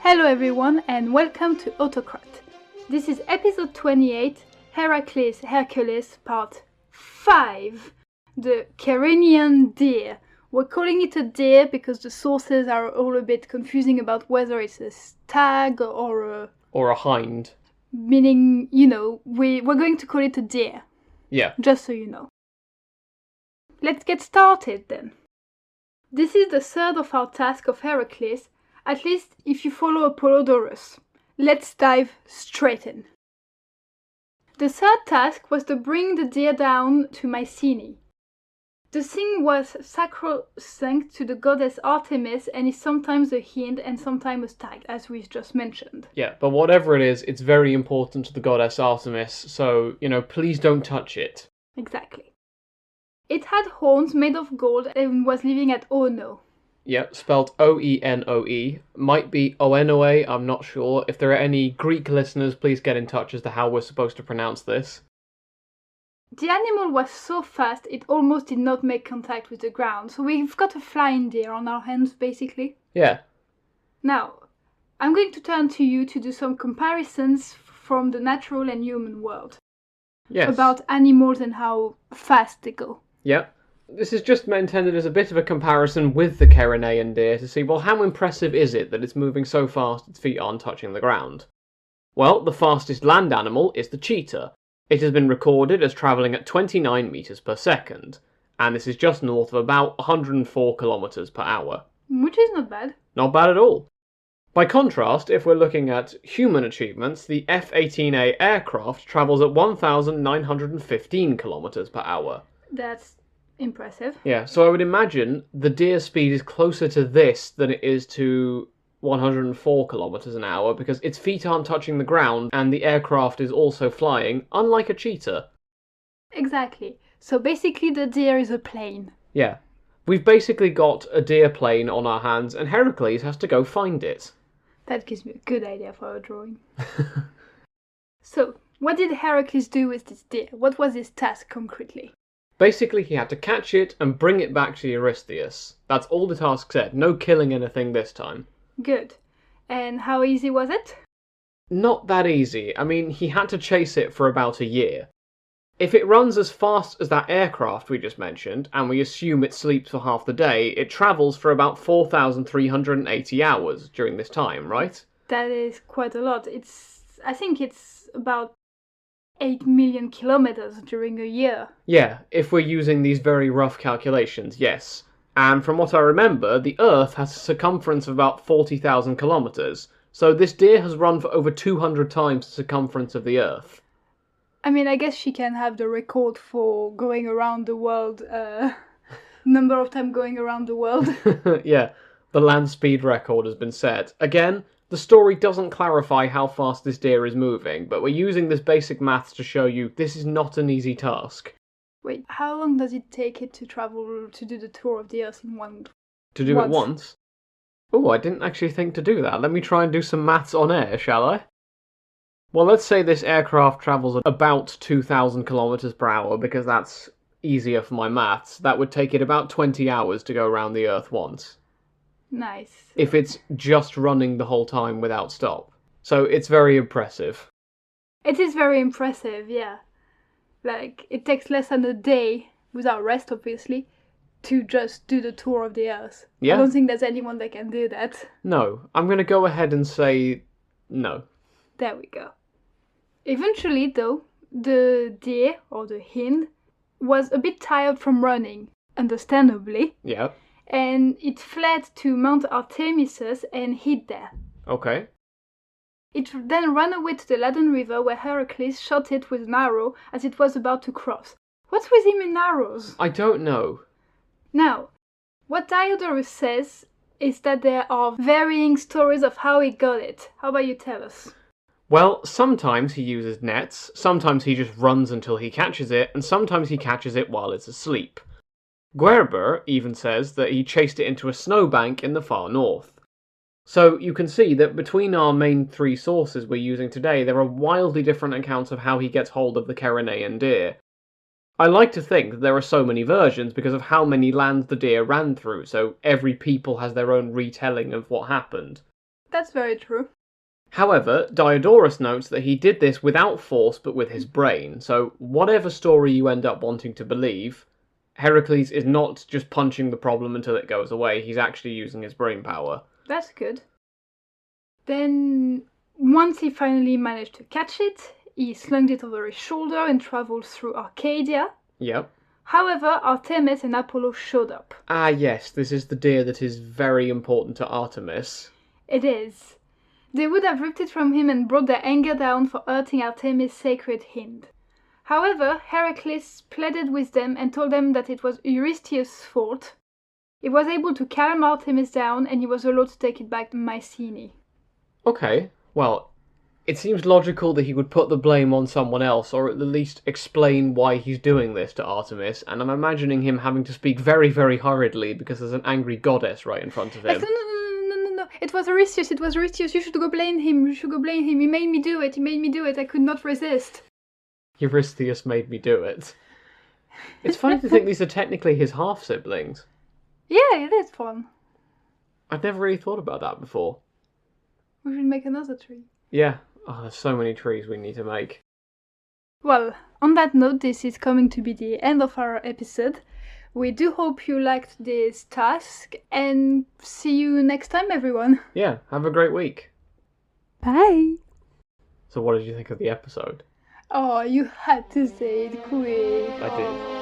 Hello everyone and welcome to Autocrat. This is episode 28, Hercules part 5, the Ceryneian deer. We're calling it a deer because the sources are all a bit confusing about whether it's a stag or a hind. Meaning, we're going to call it a deer. Yeah. Just so you know. Let's get started then. This is the third of our task of Heracles, at least if you follow Apollodorus. Let's dive straight in. The third task was to bring the deer down to Mycenae. The thing was sacrosanct to the goddess Artemis and is sometimes a hind and sometimes a stag, as we've just mentioned. Yeah, but whatever it is, it's very important to the goddess Artemis, so, please don't touch it. Exactly. It had horns made of gold and was living at Ono. Yeah, spelled O-E-N-O-E. Might be O-N-O-A, I'm not sure. If there are any Greek listeners, please get in touch as to how we're supposed to pronounce this. The animal was so fast it almost did not make contact with the ground, so we've got a flying deer on our hands, basically. Yeah. Now, I'm going to turn to you to do some comparisons from the natural and human world. Yes. About animals and how fast they go. Yeah. This is just intended as a bit of a comparison with the Ceryneian deer to see, well, how impressive is it that it's moving so fast its feet aren't touching the ground? Well, the fastest land animal is the cheetah. It has been recorded as travelling at 29 metres per second, and this is just north of about 104 kilometres per hour. Which is not bad. Not bad at all. By contrast, if we're looking at human achievements, the F-18A aircraft travels at 1,915 kilometres per hour. That's impressive. Yeah, so I would imagine the deer speed is closer to this than it is to 104 kilometres an hour because its feet aren't touching the ground and the aircraft is also flying, unlike a cheetah. Exactly. So basically the deer is a plane. Yeah. We've basically got a deer plane on our hands and Heracles has to go find it. That gives me a good idea for a drawing. So, what did Heracles do with this deer? What was his task concretely? Basically, he had to catch it and bring it back to Eurystheus. That's all the task said. No killing anything this time. Good. And how easy was it? Not that easy. I mean, he had to chase it for about a year. If it runs as fast as that aircraft we just mentioned, and we assume it sleeps for half the day, it travels for about 4,380 hours during this time, right? That is quite a lot. I think it's about 8 million kilometers during a year. Yeah, if we're using these very rough calculations, yes. And from what I remember, the Earth has a circumference of about 40,000 kilometers, so this deer has run for over 200 times the circumference of the Earth. I mean, I guess she can have the record for going around the world, number of times going around the world. Yeah, the land speed record has been set. Again, the story doesn't clarify how fast this deer is moving, but we're using this basic maths to show you this is not an easy task. Wait, how long does it take it to travel to do the tour of the Earth in one? To do it once? Oh, I didn't actually think to do that. Let me try and do some maths on air, shall I? Well, let's say this aircraft travels at about 2,000 kilometers per hour, because that's easier for my maths. That would take it about 20 hours to go around the Earth once. Nice. If it's just running the whole time without stop. So it's very impressive. It is very impressive, yeah. Like, it takes less than a day, without rest obviously, to just do the tour of the Earth. Yeah. I don't think there's anyone that can do that. No, I'm going to go ahead and say no. There we go. Eventually, though, the deer, or the hind, was a bit tired from running, understandably. Yeah. And it fled to Mount Artemisus and hid there. Okay. It then ran away to the Ladon River where Heracles shot it with an arrow as it was about to cross. What's with him in arrows? I don't know. Now, what Diodorus says is that there are varying stories of how he got it. How about you tell us? Well, sometimes he uses nets, sometimes he just runs until he catches it, and sometimes he catches it while it's asleep. Guerber even says that he chased it into a snowbank in the far north. So you can see that between our main three sources we're using today, there are wildly different accounts of how he gets hold of the Ceryneian deer. I like to think that there are so many versions because of how many lands the deer ran through, so every people has their own retelling of what happened. That's very true. However, Diodorus notes that he did this without force but with his brain, so whatever story you end up wanting to believe, Heracles is not just punching the problem until it goes away, he's actually using his brain power. That's good. Then, once he finally managed to catch it, he slung it over his shoulder and travelled through Arcadia. Yep. However, Artemis and Apollo showed up. Ah yes, this is the deer that is very important to Artemis. It is. They would have ripped it from him and brought their anger down for hurting Artemis' sacred hind. However, Heracles pleaded with them and told them that it was Eurystheus' fault. He was able to calm Artemis down and he was allowed to take it back to Mycenae. Okay, well, it seems logical that he would put the blame on someone else, or at the least explain why he's doing this to Artemis, and I'm imagining him having to speak very, very hurriedly because there's an angry goddess right in front of him. No, it was Eurystheus, you should go blame him, he made me do it, I could not resist. Eurystheus made me do it. It's funny to think these are technically his half-siblings. Yeah, it is fun. I've never really thought about that before. We should make another tree. Yeah. Oh, there's so many trees we need to make. Well, on that note, this is coming to be the end of our episode. We do hope you liked this task, and see you next time, everyone. Yeah, have a great week. Bye! So what did you think of the episode? Oh, you had to say it quick. I did.